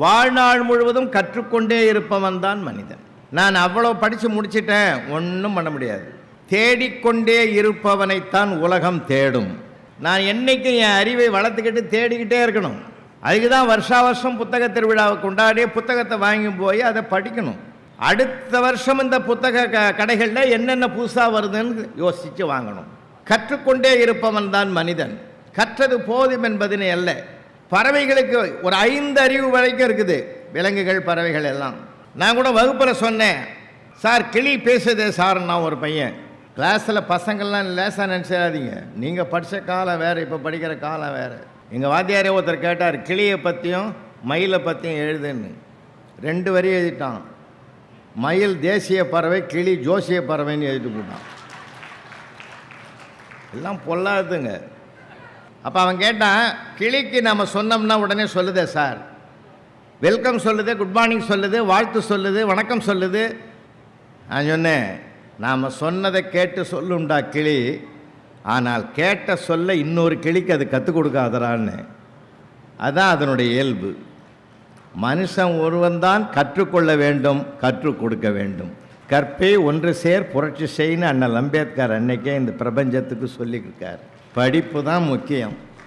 வாழ்நாள் முழுவதும் கற்றுக்கொண்டே இருப்பவன் தான் மனிதன். நான் அவ்வளோ படித்து முடிச்சிட்டேன், ஒன்றும் பண்ண முடியாது. தேடிக்கொண்டே இருப்பவனைத்தான் உலகம் தேடும். நான் என்னைக்கும் என் அறிவை வளர்த்துக்கிட்டு தேடிக்கிட்டே இருக்கணும். அதுக்கு தான் வருஷா வருஷம் புத்தக திருவிழாவை கொண்டாடி புத்தகத்தை வாங்கி போய் அதை படிக்கணும். அடுத்த வருஷம் இந்த புத்தக கடைகளில் என்னென்ன புதுசாக வருதுன்னு யோசித்து வாங்கணும். கற்றுக்கொண்டே இருப்பவன் தான் மனிதன். கற்றது போதும் என்பதுன்னு அல்ல. பறவைகளுக்கு ஒரு 5 அறிவு வரைக்கும் இருக்குது, விலங்குகள் பறவைகள் எல்லாம். நான் கூட வகுப்பில் சொன்னேன், சார் கிளி பேசுதே சார். நான் ஒரு பையன் கிளாஸில் பசங்கள்லாம் லேசாக நினச்சிடாதீங்க, நீங்கள் படித்த காலம் வேறு, இப்போ படிக்கிற காலம் வேறு. எங்கள் வாத்தியாரே ஒருத்தர் கேட்டார், கிளியை பற்றியும் மயிலை பற்றியும் எழுதுன்னு. 2 வரி எழுதிட்டான். மயில் தேசிய பறவை, கிளி ஜோசிய பறவைன்னு எழுதிட்டு போட்டான். எல்லாம் பொல்லாதுங்க. அப்போ அவன் கேட்டான், கிளிக்கு நம்ம சொன்னோம்னா உடனே சொல்லுதே சார், வெல்கம் சொல்லுது, குட் மார்னிங் சொல்லுது, வாழ்த்து சொல்லுது, வணக்கம் சொல்லுது. நான் சொன்னேன், நாம் சொன்னதை கேட்டு சொல்லும்டா கிளி, ஆனால் கேட்ட சொல்ல இன்னொரு கிளிக்கு அது கற்றுக் கொடுக்காதரான்னு. அதுதான் அதனுடைய இயல்பு. மனுஷன் ஒருவன்தான் கற்றுக்கொள்ள வேண்டும், கற்றுக் கொடுக்க வேண்டும். கற்பே ஒன்று சேர் புரட்சி செய்யன்னு அண்ணல் அம்பேத்கர் அன்னைக்கே இந்த பிரபஞ்சத்துக்கு சொல்லியிருக்கார். படிப்பு தான் முக்கியம்.